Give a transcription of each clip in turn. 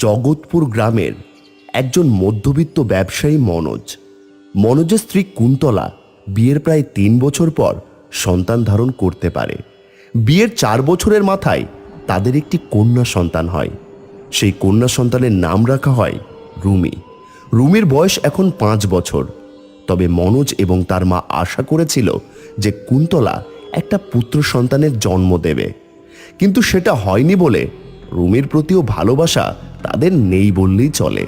জগৎপুর গ্রামের একজন মধ্যবিত্ত ব্যবসায়ী মনোজের স্ত্রী কুন্তলা বিয়ের প্রায় ৩ বছর পর সন্তান ধারণ করতে পারে। বিয়ের ৪ বছরের মাথায় তাদের একটি কন্যা সন্তান হয়। সেই কন্যা সন্তানের নাম রাখা হয় রুমি। রুমির বয়স এখন ৫ বছর। তবে মনোজ এবং তার মা আশা করেছিল যে কুন্তলা একটা পুত্র সন্তানের জন্ম দেবে, কিন্তু সেটা হয়নি বলে রুমির প্রতিও ভালোবাসা তাদের নেই বললেই চলে।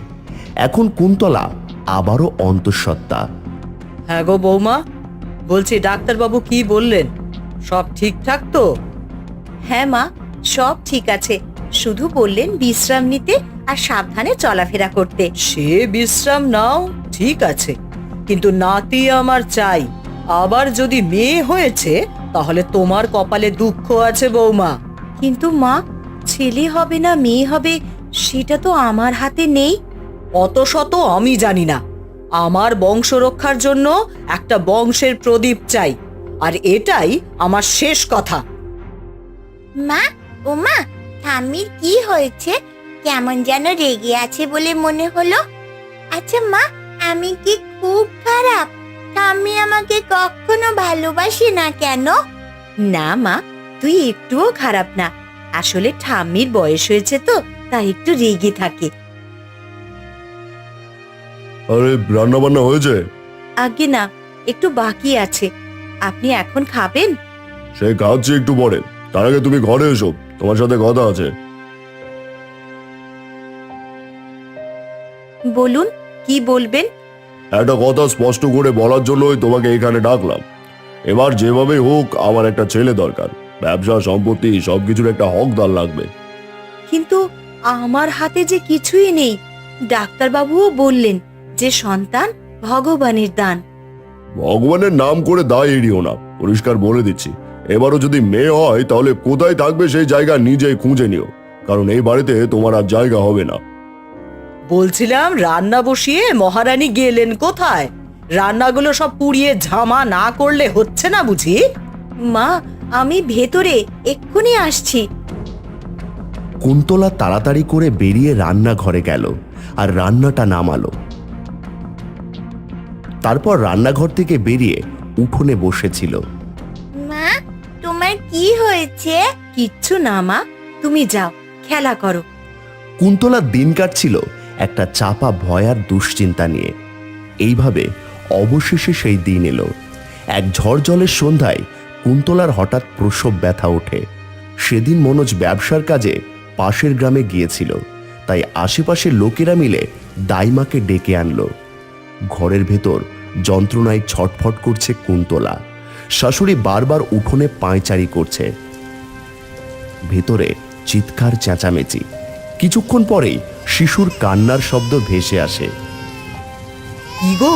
এখন কুন্তলা আবারও অন্তঃসত্ত্বা। হ্যাঁ গো বৌমা, বলছি ডাক্তারবাবু কি বললেন? সব ঠিকঠাক তো? হ্যাঁ মা, সব ঠিক আছে, শুধু বললেন বিশ্রাম নিতে আর সাবধানে চলাফেরা করতে। সে বিশ্রাম নাও, ঠিক আছে, কিন্তু নাতি আমার চাই। আবার যদি মেয়ে হয়েছে তাহলে তোমার কপালে দুঃখ আছে বৌমা। কিন্তু মা, ছেলে হবে না মেয়ে হবে সেটা তো আমার হাতে নেই। অত শত আমি জানি না। আমার বংশ রক্ষার জন্য একটা বংশের প্রদীপ চাই, আর এটাই আমার শেষ কথা। মা, ও মা, ঠাম্মির কি হয়েছে? কেমন যেন রেগে আছে বলে মনে হলো। আচ্ছা মা, আমি কি খুব খারাপ? ঠাম্মি আমাকে কখনো ভালোবাসে না কেন? না মা, তুই একটুও খারাপ না। আসলে ঠাম্মির বয়স হয়েছে তো, তাই একটু রেগে থাকে। আরে, রান্না বান্না হয়েছে? আগে না, একটু বাকি আছে। আপনি এখন খাবেন? সে খাচ্ছি একটু পরে। তার আগে তুমি ঘরে এসো, তোমার সাথে কথা আছে। বলুন, কি বলবেন? একটা কথা স্পষ্ট করে বলার জন্যই তোমাকে এখানে ডাকলাম। এবার যেভাবেই হোক আমার একটা ছেলে দরকার। ব্যবসা, সম্পত্তি সবকিছুর একটা হকদার লাগবে। কিন্তু আমার হাতে যে কিছুই নেই। ডাক্তারবাবুও বললেন যে সন্তান ভগবানের দান। ভগবানের নাম করে দায় এড়িও না, পরিষ্কার বলে দিচ্ছি। এবারও যদি মেয়ে হয় তাহলে কোথায় থাকবে সেই জায়গা নিজেই খুঁজে নিও, কারণ এই বাড়িতে তোমার আর জায়গা হবে না। বলছিলাম, রান্না বসিয়ে মহারানী গেলেন কোথায়? রান্নাগুলো সব পুড়িয়ে ঝামা না করলে হচ্ছে না বুঝি? মা, আমি ভেতরে এক্ষুনি আসছি। কুন্তলা তাড়াতাড়ি করে বেরিয়ে রান্নাঘরে গেল আর রান্নাটা নামালো। তারপর রান্নাঘর থেকে বেরিয়ে উঠোনে বসেছিল। মা, তোমার কি হয়েছে? কিচ্ছু না মা, তুমি যাও, খেলা করো। কুন্তলা দিন কাটছিল একটা চাপা ভয় আর দুশ্চিন্তা নিয়ে। এইভাবে অবশেষে সেই দিন এলো। এক ঝড় জলের সন্ধ্যায় কুন্তলার হঠাৎ প্রসব ব্যথা ওঠে। সেদিন মনোজ ব্যবসার কাজে পাশের গ্রামে গিয়েছিল, তাই আশেপাশের লোকেরা মিলে দাইমাকে ডেকে আনলো। ঘরের ভেতর যন্ত্রণায় ছটফট করছে কুন্তলা। শাশুড়ি বারবার উঠোনে পায়চারি করছে। ভেতরে চিৎকার চেঁচামেচি। কিছুক্ষণ পরেই শিশুর কান্নার শব্দ ভেসে আসে। কি গো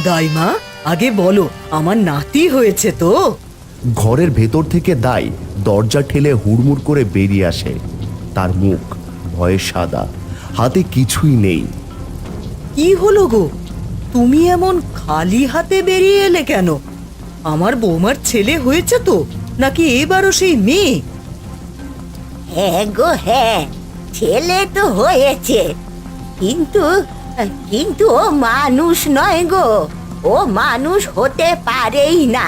দাইমা, আগে বলো, আমার নাতি হয়েছে তো? ঘরের ভেতর থেকে দাই দরজা ঠেলে হুড়মুড় করে বেরিয়ে আসে। তার মুখ ভয়ে সাদা, হাতে কিছুই নেই। কি হলো গো, তুমি এমন খালি হাতে বেরিয়ে এলে কেন? আমার বৌমার ছেলে হয়েছে তো, নাকি এবারও সেই মেয়ে? হ্যাঁ গো হ্যাঁ, ছেলে তো হয়েছে, কিন্তু কিন্তু ও মানুষ নয় গো। ও মানুষ হতে পারেই না।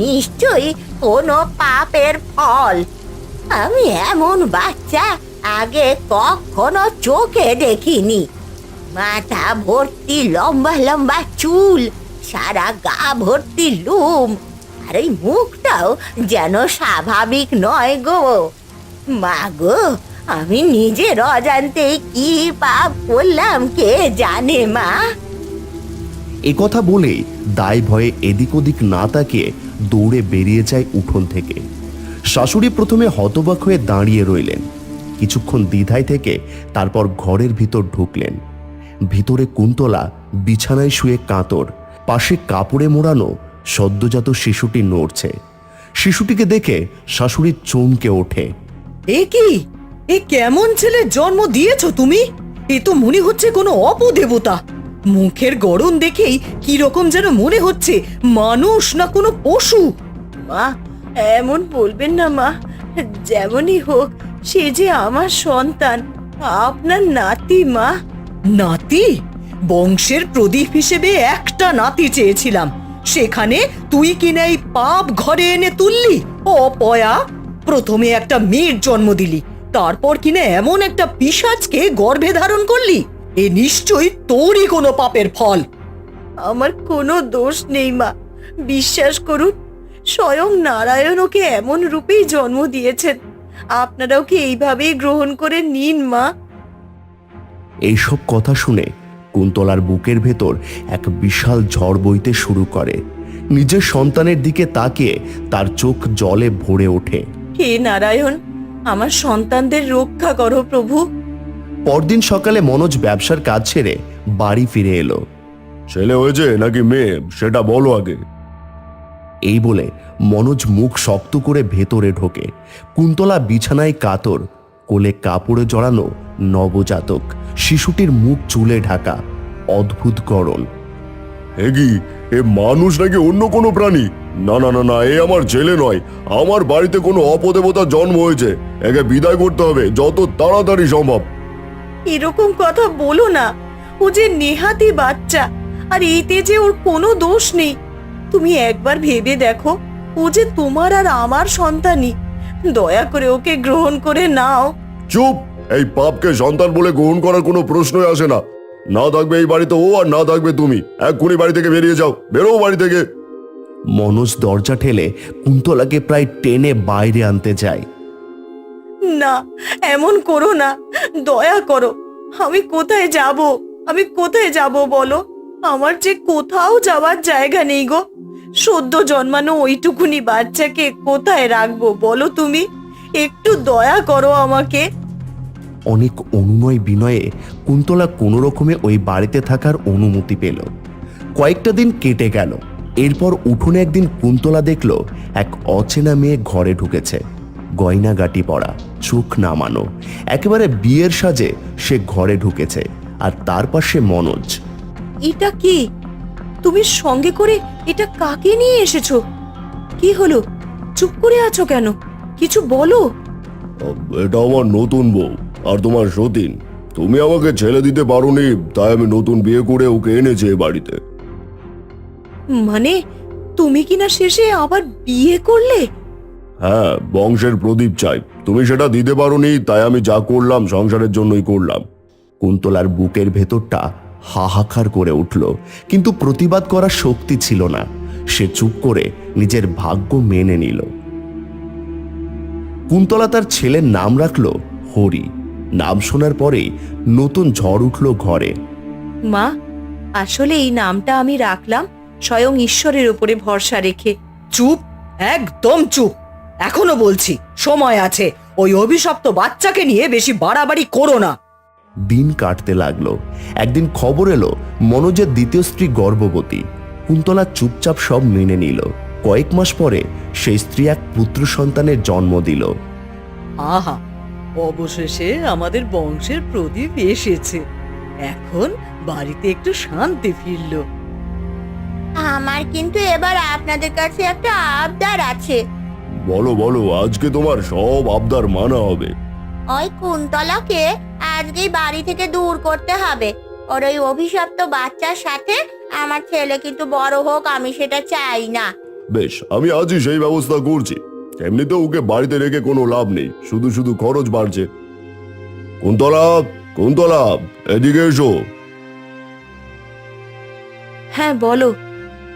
নিশ্চয়ই কোনো পাপের ফল। আমি এমন বাচ্চা আগে কখনো চোখে দেখিনি। মাথা ভর্তি লম্বা লম্বা চুল, সারা গা ভর্তি লোম, আর এই মুখটাও যেন স্বাভাবিক নয় গো। মা গো, আমি নিজের অজান্তেই কি পাপ করলাম কে জানে মা। একথা বলেই দায় ভয়ে এদিক ওদিক না তাকিয়ে দৌড়ে বেরিয়ে যায় উঠোন থেকে। শাশুড়ি প্রথমে হতবাক হয়ে দাঁড়িয়ে রইলেন। কিছুক্ষণ দ্বিধায় থেকে তারপর ঘরের ভিতর ঢুকলেন। ভিতরে কুন্তলা বিছানায় শুয়ে কাতর, পাশে কাপড়ে মোড়ানো সদ্যজাত শিশুটি নড়ছে। শিশুটিকে দেখে শাশুড়ি চমকে ওঠে। এ কি, এ কেমন ছেলে জন্ম দিয়েছো তুমি? এ তো মনে হচ্ছে কোনো অপদেবতা। মুখের গড়ন দেখেই কি রকম যেন মনে হচ্ছে মানুষ না কোনো পশু। মা, এমন বলবেন না মা। যেমনই হোক, সে যে আমার সন্তান। আপনার নাতি মা। নাতি? বংশের প্রদীপ হিসেবে একটা নাতি চেয়েছিলাম, সেখানে তুই কিনা এই পাপ ঘরে এনে তুললি। অপয়া, প্রথমে একটা মেয়ের জন্ম দিলি, তারপর কিনা এমন একটা পিশাচকে গর্ভে ধারণ করলি। এ নিশ্চয়ই তোরই কোনো পাপের ফল। আমার কোনো দোষ নেই মা, বিশ্বাস করুন, স্বয়ং নারায়ণ ওকে এমন রূপেই জন্ম দিয়েছেন। আপনারা ওকে এইভাবেই গ্রহণ করে নিন মা। এইসব কথা শুনে কুন্তলার বুকের ভেতর এক বিশাল ঝড় বইতে শুরু করে। নিজের সন্তানের দিকে তাকিয়ে তার চোখ জলে ভরে ওঠে। হে নারায়ণ, আমার সন্তানদের রক্ষা করো প্রভু। পরদিন সকালে মনোজ ব্যবসার কাজ ছেড়ে বাড়ি ফিরে এলো। ছেলে হয়েছে নাকি মেয়ে সেটা বলো আগে। এই বলে মনোজ মুখ শক্ত করে ভেতরে ঢোকে। কুন্তলা বিছানায় কাতর, কোলে কাপড়ে জড়ানো নবজাতক শিশুটির মুখ চুলে ঢাকা, অদ্ভুত গড়ন। এ কি, এ মানুষ নাকি অন্য কোনো প্রাণী? না না না না, এ আমার ছেলে নয়। আমার বাড়িতে কোনো অপদেবতার জন্ম হয়েছে। একে বিদায় করতে হবে যত তাড়াতাড়ি সম্ভব। এরকম কথা বলো না, ও যে নেহাতি বাচ্চা, আর এইতে যে ওর কোনো দোষ নেই। তুমি একবার ভেবে দেখো, ও যে তোমার আর আমার সন্তানই। দয়া করে ওকে গ্রহণ করে নাও। চুপ! এই পাপকে সন্তান বলে গ্রহণ করার কোনো প্রশ্নই আসে না। না থাকবে এই বাড়িতে ও, আর না থাকবে তুমি। এক্ষুনি বাড়ি থেকে বেরিয়ে যাও, বেরো বাড়ি থেকে। মনোজ দরজা ঠেলে কুন্তলাকে প্রায় টেনে বাইরে আনতে যায়। না, এমন করো না, দয়া করো। আমি কোথায় যাব? আমি কোথায় যাব বলো? আমার যে কোথাও যাওয়ার জায়গা নেই গো। সদ্য জন্মানো ওইটুকুনি বাচ্চাকে কোথায় রাখবো বলো তুমি? একটু দয়া করো আমাকে। অনেক অনুনয় বিনয়ে কুন্তলা কোনো রকমে ওই বাড়িতে থাকার অনুমতি পেল। কয়েকটা দিন কেটে গেল। এরপর উঠোনে একদিন কুন্তলা দেখল এক অচেনা মেয়ে ঘরে ঢুকেছে। গয়নাগাটি পরা, চোখ নামানো, একেবারে বিয়ের সাজে সে ঘরে ঢুকেছে। আর তার পাশে মনোজ। এটা কি? তুমি সঙ্গে করে এটা কাকে নিয়ে এসেছো? কি হলো? চুপ করে আছো কেন? কিছু বলো। এটা আমার নতুন বউ, আর তোমার সতীন। তুমি আমাকে ছেলে দিতে পারোনি, তাই আমি নতুন বিয়ে করে ওকে এনেছি এই বাড়িতে। মানে তুমি কিনা শেষে আবার বিয়ে করলে? হ্যাঁ, বংশের প্রদীপ চাই। তুমি সেটা দিতে পারোনি, তাই আমি যা করলাম সংসারের জন্যই করলাম। কুন্তলার বুকের ভেতরটা হাহাকার করে উঠল, কিন্তু প্রতিবাদ করার শক্তি ছিল না। সে চুপ করে নিজের ভাগ্য মেনে নিল। কুন্তলা তার ছেলের নাম রাখল হরি। নাম শোনার পরেই নতুন ঝড় উঠল ঘরে। মা, আসলে এই নামটা আমি রাখলাম স্বয়ং ঈশ্বরের উপরে ভরসা রেখে। চুপ, একদম চুপ। এখনো বলছি, সময় আছে। ওই অভিশপ্ত বাচ্চাকে নিয়ে বেশি বাড়াবাড়ি করো না। দিন কাটতে লাগলো। একদিন খবর এলো মনোজের দ্বিতীয় স্ত্রী গর্ভবতী। কুন্তলা চুপচাপ সব মেনে নিল। কয়েক মাস পরে সেই স্ত্রী এক পুত্র সন্তানের জন্ম দিল। আহা, অবশেষে আমাদের বংশের প্রদীপ এসেছে। এখন বাড়িতে একটু শান্তি ফিরল। আমার কিন্তু এবার আপনাদের কাছে একটা আবদার আছে। বলো বলো, আজকে তোমার সব আবদার মানা হবে। ওই কুন্তলাকে আজকেই বাড়ি থেকে দূর করতে হবে। ওর ওই অভিশপ্ত বাচ্চার সাথে আমার ছেলে কিন্তু বড় হোক, আমি সেটা চাই না। বেশ, আমি আজই সেই ব্যবস্থা করছি। এমনিতেও ওকে বাড়িতে রেখে কোনো লাভ নেই, শুধু শুধু খরচ বাড়ছে। কুন্তলা, কুন্তলা, এদিকে এসো। হ্যাঁ বলো।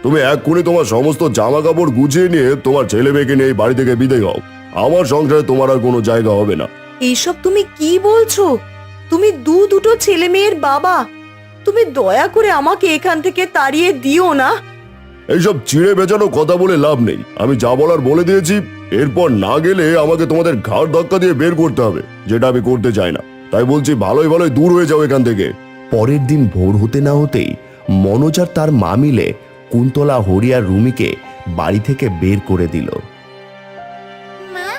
তুমি এক্ষুনি তোমার সমস্ত জামা কাপড় গুছিয়ে নিয়ে তোমার ছেলে মেয়েকে নিয়ে এই বাড়ি থেকে বিদায় হও। আমার সংসারে তোমার আর কোনো জায়গা হবে না। এইসব তুমি কি বলছো? তুমি দুটো ছেলে মেয়ের বাবা। তুমি দয়া করে আমাকে এখান থেকে তাড়িয়ে দিও না। এইসব চিড়ে বেচানো কথা বলে লাভ নেই। আমি যা বলার বলে দিয়েছি। এরপর না গেলে আমাকে তোমাদের ঘাড় ধাক্কা দিয়ে বের করতে হবে, যেটা আমি করতে চাই না। তাই বলছি, ভালোই ভালোই দূর হয়ে যাও এখান থেকে। পরের দিন ভোর হতে না হতেই মনোজ আর তার মা মিলে কুন্তলা, হরি আর রুমিকে বাড়ি থেকে বের করে দিল। মা,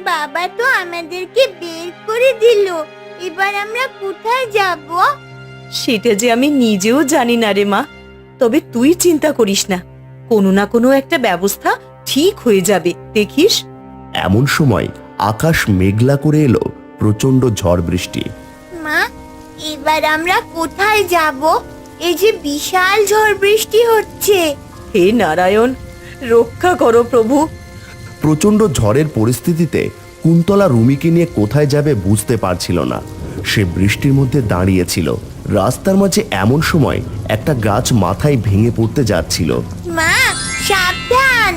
বাবা তো আমাদেরকে বের করে দিল। এবার আমরা কোথায় যাব? সেটা যে আমি নিজেও জানি না রে মা। তবে তুই চিন্তা করিস না, কোনো না কোনো একটা ব্যবস্থা ঠিক হয়ে যাবে, দেখিস। এমন সময় আকাশ মেঘলা করে এলো প্রচন্ড ঝড় বৃষ্টি। মা, এবার আমরা কোথায় যাব? এই যে বিশাল ঝড় বৃষ্টি হচ্ছে। হে নারায়ণ, রক্ষা করো প্রভু। প্রচণ্ড ঝড়ের পরিস্থিতিতে কুন্তলা রুমিকে নিয়ে কোথায় যাবে বুঝতে পারছিল না। সে বৃষ্টির মধ্যে দাঁড়িয়েছিল। রাস্তার মাঝে এমন সময় একটা গাছ মাথায় ভেঙে পড়তে যাচ্ছিল। মা, সাবধান!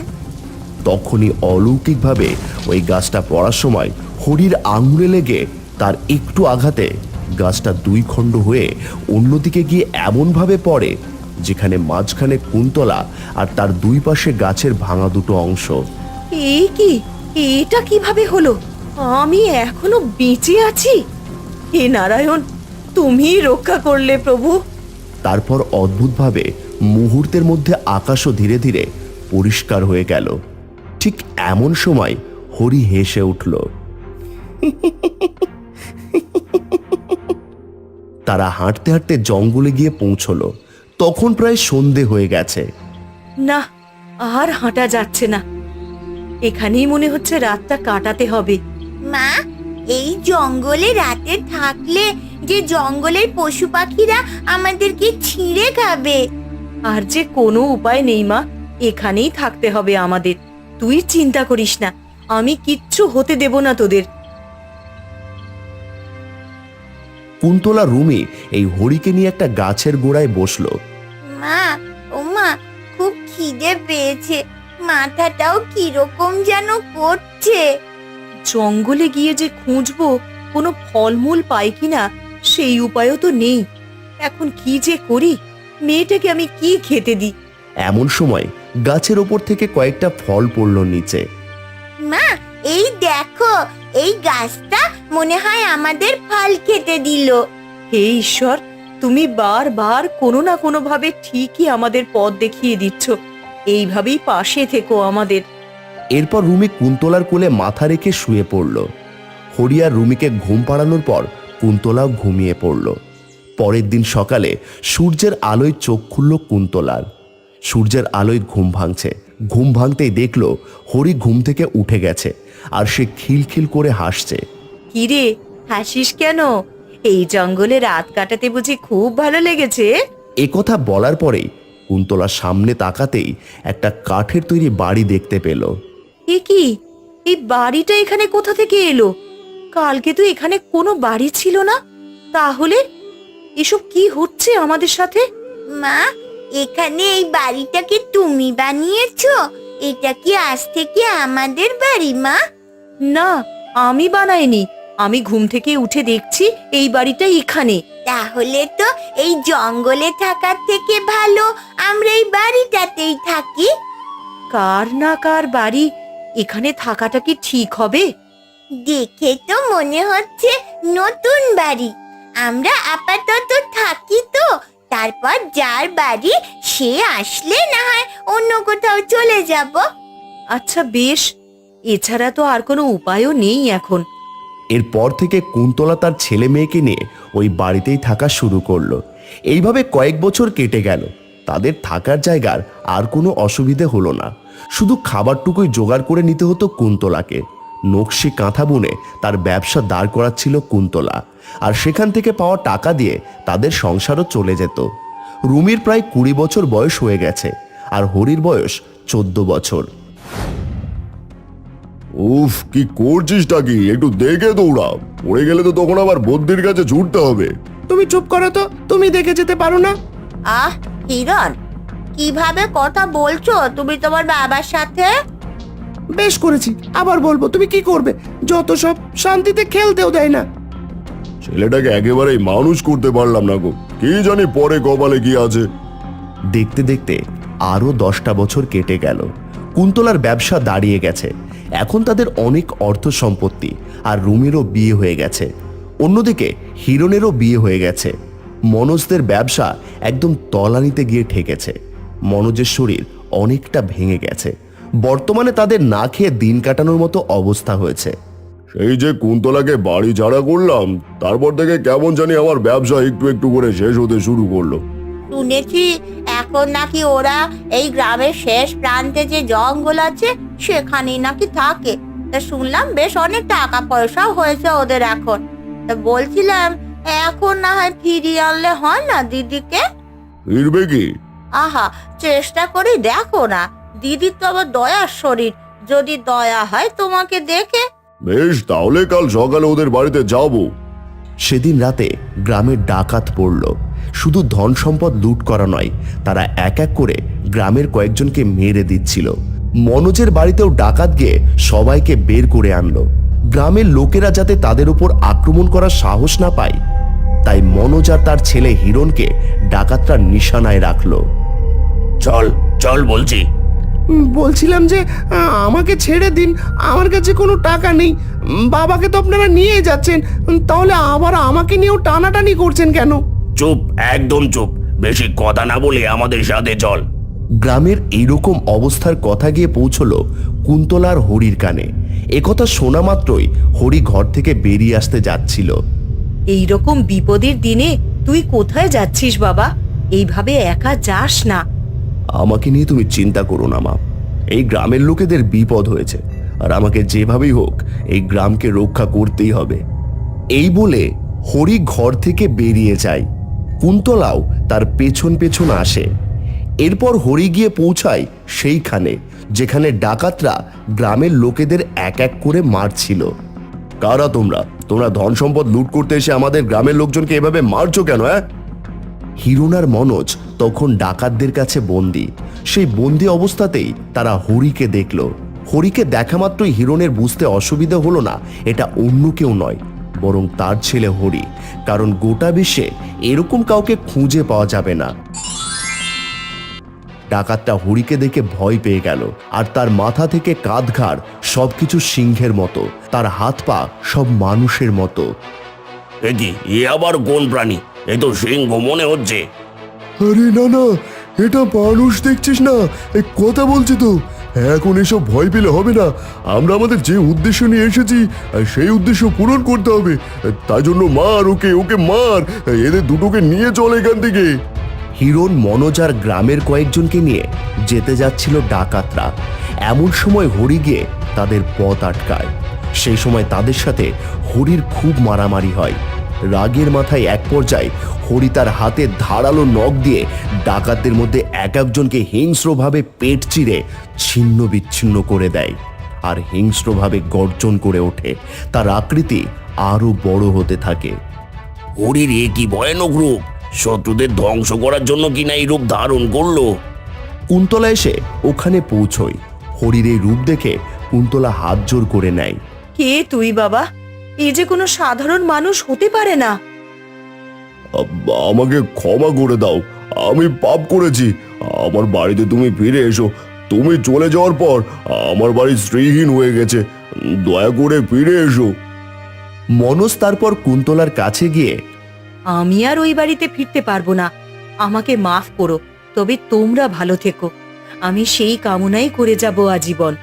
তখনই অলৌকিকভাবে ওই গাছটা পড়ার সময় হরির আঙুলে লেগে তার একটু আঘাতে গাছটা দুই খণ্ড হয়ে অন্যদিকে গিয়ে এমনভাবে পড়ে যেখানে মাঝখানে কুন্তলা আর তার দুই পাশে গাছের ভাঙা দুটো অংশ। এই কি, এটা কিভাবে হলো? আমি এখনো বেঁচে আছি। হে নারায়ণ, তুমি রক্ষা করলে প্রভু। তারপর অদ্ভুতভাবে মুহূর্তের মধ্যে আকাশও ধীরে ধীরে পরিষ্কার হয়ে গেল। ঠিক এমন সময় হরি হেসে উঠল। তারা হাঁটতে হাঁটতে জঙ্গলে গিয়ে পৌঁছলো। তখন প্রায় সন্ধে হয়ে গেছে। না, আর হাঁটা যাচ্ছে না। এখানেই মনে হচ্ছে রাতটা কাটাতে হবে। মা, এই জঙ্গলে রাতে থাকলে যে জঙ্গলের পশু পাখিরা আমাদেরকে ছিঁড়ে খাবে। আর যে কোনো উপায় নেই মা, এখানেই থাকতে হবে আমাদের। তুই চিন্তা করিস না, আমি কিচ্ছু হতে দেব না তোদের। কুন্তলা রুমি এই হরিকে নিয়ে একটা গাছের গোড়ায় বসলো। মা, ও মা, খুব খিদে পেয়েছে। মাথাটাও কিরকম যেন করছে। জঙ্গলে গিয়ে যে খুঁজবো কোনো ফলমূল পাই কিনা সেই উপায়ও তো নেই। এখন কি যে করি? মেয়েটাকে আমি কি খেতে দিই? এমন সময় গাছের ওপর থেকে কয়েকটা ফল পড়ল নিচে। মা, এই দেখো, এই গাছটা মনে হয় আমাদের ফল খেতে দিল। হে ঈশ্বর, তুমি বারবার কোনো না কোনো ভাবে ঠিকই আমাদের পথ দেখিয়ে দিচ্ছ। এইভাবেই পাশে থেকো আমাদের। এরপর রুমি কুন্তলার কোলে মাথা রেখে শুয়ে পড়ল। হরি আর রুমিকে ঘুম পাড়ানোর পর কুন্তলাও ঘুমিয়ে পড়ল। পরের দিন সকালে সূর্যের আলোয় চোখ খুলল কুন্তলার। সূর্যের আলোয় ঘুম ভাঙছে। ঘুম ভাঙতেই দেখল হরি ঘুম থেকে উঠে গেছে আর সে খিলখিল করে হাসছে। কিরে, হাসিস কেন? এই জঙ্গলে রাত কাটাতে বুঝি খুব ভালো লেগেছে? একথা বলার পরেই কুন্তলা সামনে তাকাতেই একটা কাঠের তৈরি বাড়ি দেখতে পেল। এ কি, এই বাড়িটা এখানে কোথা থেকে এলো? কালকে তো এখানে কোনো বাড়ি ছিল না। তাহলে এসব কি হচ্ছে আমাদের সাথে? মা, এখানে এই বাড়িটা কি তুমি বানিয়েছো? এটা কি আজ থেকে আমাদের বাড়ি মা? না, আমি বানাইনি। আমি ঘুম থেকে উঠে দেখছি এই বাড়িটা এখানে। তাহলে তো এই জঙ্গলে থাকার থেকে ভালো আমরা এই বাড়িটাতেই থাকি। কার না কার বাড়ি এখানে থাকাটা কি ঠিক হবে? দেখে তো মনে হচ্ছে নতুন বাড়ি। আমরা আপাতত থাকি, তো তারপর যার বাড়ি সে আসলে না হয় অন্য কোথাও চলে যাব। আচ্ছা বেশ, এছাড়া তো আর কোনো উপায়ও নেই এখন। এরপর থেকে কুন্তলা তার ছেলে মেয়েকে নিয়ে ওই বাড়িতেই থাকা শুরু করলো। এইভাবে কয়েক বছর কেটে গেল। তাদের থাকার জায়গার আর কোনো অসুবিধে হলো না। শুধু খাবারটুকুই জোগাড় করে নিতে হতো কুন্তলাকে। নকশি কাঁথা বুনে তার ব্যবসা দাঁড় করাচ্ছিল কুন্তলা, আর সেখান থেকে পাওয়া টাকা দিয়ে তাদের সংসারও চলে যেত। রুমির প্রায় 20 বছর বয়স হয়ে গেছে আর হরির বয়স 14 বছর। উফ, কি করছিসটা কি? একটু দেখে দৌড়া। পড়ে গেলে তো তখন আবার বদ্যির কাছে ছুটতে হবে। তুমি চুপ করো তো, তুমি দেখে যেতে পারো না? আহ হিরণ, কিভাবে কথা বলছো তুমি তোমার বাবার সাথে? বেশ করেছি, আবার বলবো তুমি কি করবে? যত সব, শান্তিতে খেলতেও দেয় না। ছেলেটাকে একেবারেই মানুষ করতে পারলাম না গো। কি জানি পরে কপালে কি আছে। দেখতে দেখতে আরো 10টা বছর কেটে গেল। কুন্তলার ব্যবসা দাঁড়িয়ে গেছে। এখন তাদের অনেক অর্থ সম্পত্তি, আর রুমিরও বিয়ে হয়ে গেছে। অন্যদিকে হিরণেরও বিয়ে হয়ে গেছে। মনোজদের ব্যবসা একদম তলানিতে গিয়ে ঠেকেছে। মনোজের শরীর অনেকটা ভেঙে গেছে। বর্তমানে তাদের না খেয়ে দিন কাটানোর মতো অবস্থা হয়েছে। সেই যে কুন্তলাকে বাড়ি ছাড়া করলাম, তারপর থেকে কেমন জানি আমার ব্যবসা একটু একটু করে শেষ হতে শুরু করলো। শুনেছি এখন নাকি ওরা এই গ্রামের শেষ প্রান্তে যে জঙ্গল আছে সেখানেই নাকি থাকে। তা শুনলাম বেশ অনেক টাকা পয়সাও হয়েছে ওদের এখন। তা বলছিলাম এখন না হয় ফিরিয়ে আনলে হয় না দিদিকে? ফিরবে কি? আহা, চেষ্টা করে দেখো না, দিদির তো আবার দয়ার শরীর, যদি দয়া হয় তোমাকে দেখে। বেশ, তাহলে কাল সকালে ওদের বাড়িতে যাবো। সেদিন রাতে গ্রামে ডাকাত পড়ল। শুধু ধন সম্পদ লুট করা নয়, তারা এক এক করে গ্রামের কয়েকজনকে মেরে দিচ্ছিল। মনোজের বাড়িতেও ডাকাত গিয়ে সবাইকে বের করে আনলো। গ্রামের লোকেরা যাতে তাদের উপর আক্রমণ করার সাহস না পায়, তাই মনোজ আর তার ছেলে হিরণকে ডাকাতরা নিশানায় রাখলো। চল চল বলছি। বলছিলাম যে আমাকে ছেড়ে দিন, আমার কাছে কোনো টাকা নেই। বাবাকে তো আপনারা নিয়ে যাচ্ছেন, তাহলে আবার আমাকে নিয়েও টানাটানি করছেন কেন? চুপ, একদম চুপ, বেশি কথা না বলে আমাদের সাথে চল। গ্রামের এইরকম অবস্থার কথা গিয়ে পৌঁছলো কুন্তলার হরির কানে। একথা শোনা মাত্রই হরি ঘর থেকে বেরিয়ে আসতে যাচ্ছিল। এই রকম বিপদের দিনে তুই কোথায় যাচ্ছিস বাবা? এইভাবে একা যাস না। আমাকে নিয়ে তুমি চিন্তা করো না মা, এই গ্রামের লোকেদের বিপদ হয়েছে, আর আমাকে যেভাবেই হোক এই গ্রামকে রক্ষা করতেই হবে। এই বলে হরি ঘর থেকে বেরিয়ে যায়। কুন্তলাও তার পেছন পেছন আসে। এরপর হরি গিয়ে পৌঁছায় সেইখানে যেখানে ডাকাতরা গ্রামের লোকেদের এক এক করে মারছিল। কারা তোমরা? তোমরা ধন সম্পদ লুট করতে এসে আমাদের গ্রামের লোকজনকে এভাবে মারছো কেন? হিরণ আর মনোজ তখন ডাকাতদের কাছে বন্দী। সেই বন্দী অবস্থাতেই তারা হরিকে দেখল। হরিকে দেখা মাত্রই হিরণের বুঝতে অসুবিধা হলো না এটা অন্য কেউ নয়, বরং তার ছেলে হরি, কারণ গোটা বিশ্বে এরকম কাউকে খুঁজে পাওয়া যাবে না। ডাকাতটা হরিকে দেখে ভয় পেয়ে গেল, আর তার মাথা থেকে কাঁধ ঘাড় সবকিছু সিংহের মতো, তার হাত পা সব মানুষের মতো। এ আবার কোন প্রাণী? এ তো সিংহ মনে হচ্ছে। আরে না না, এটা মানুষ দেখছিস না, কথা বলছি তো। এখন এসব ভয় পেলে হবে না, আমরা আমাদের যে উদ্দেশ্য নিয়ে এসেছি সেই উদ্দেশ্য পূরণ করতে হবে। তাই জন্য মার ওকে, ওকে মার, এদের দুটোকে নিয়ে চল এখান থেকে। হিরণ, মনোজ আর গ্রামের কয়েকজনকে নিয়ে যেতে যাচ্ছিল ডাকাতরা। এমন সময় হরি গিয়ে তাদের পথ আটকায়। সেই সময় তাদের সাথে হরির খুব মারামারি হয়। রাগের মাথায় এক পর্যায়ে হরি তার হাতে ধারালো নখ দিয়ে ডাকাতদের মধ্যে এক একজনকে হিংস্রভাবে পেট চিরে ছিন্ন বিচ্ছিন্ন করে দেয়, আর হিংস্রভাবে গর্জন করে ওঠে। তার আকৃতি আরো বড় হতে থাকে। হরির এ কি ভয়ানক রূপ! শত্রুদের ধ্বংস করার জন্য কিনা এই রূপ ধারণ করলো। কুন্তলা এসে ওখানে পৌঁছয়। হরির এই রূপ দেখে কুন্তলা হাত জোর করে নেয়। কে তুই বাবা? এই যে কোনো সাধারণ মানুষ হতে পারে না। আমাকে ক্ষমা করে দাও, আমি পাপ করেছি। আমার বাড়িতে তুমি ফিরে এসো। তুমি চলে যাওয়ার পর আমার বাড়ি শ্রীহীন হয়ে গেছে, দয়া করে ফিরে এসো। মনোজ তারপর কুন্তলার কাছে গিয়ে, আমি আর ওই বাড়িতে ফিরতে পারবো না, আমাকে মাফ করো, তবে তোমরা ভালো থেকো। আমি সেই কামনাই করে যাব আজীবন।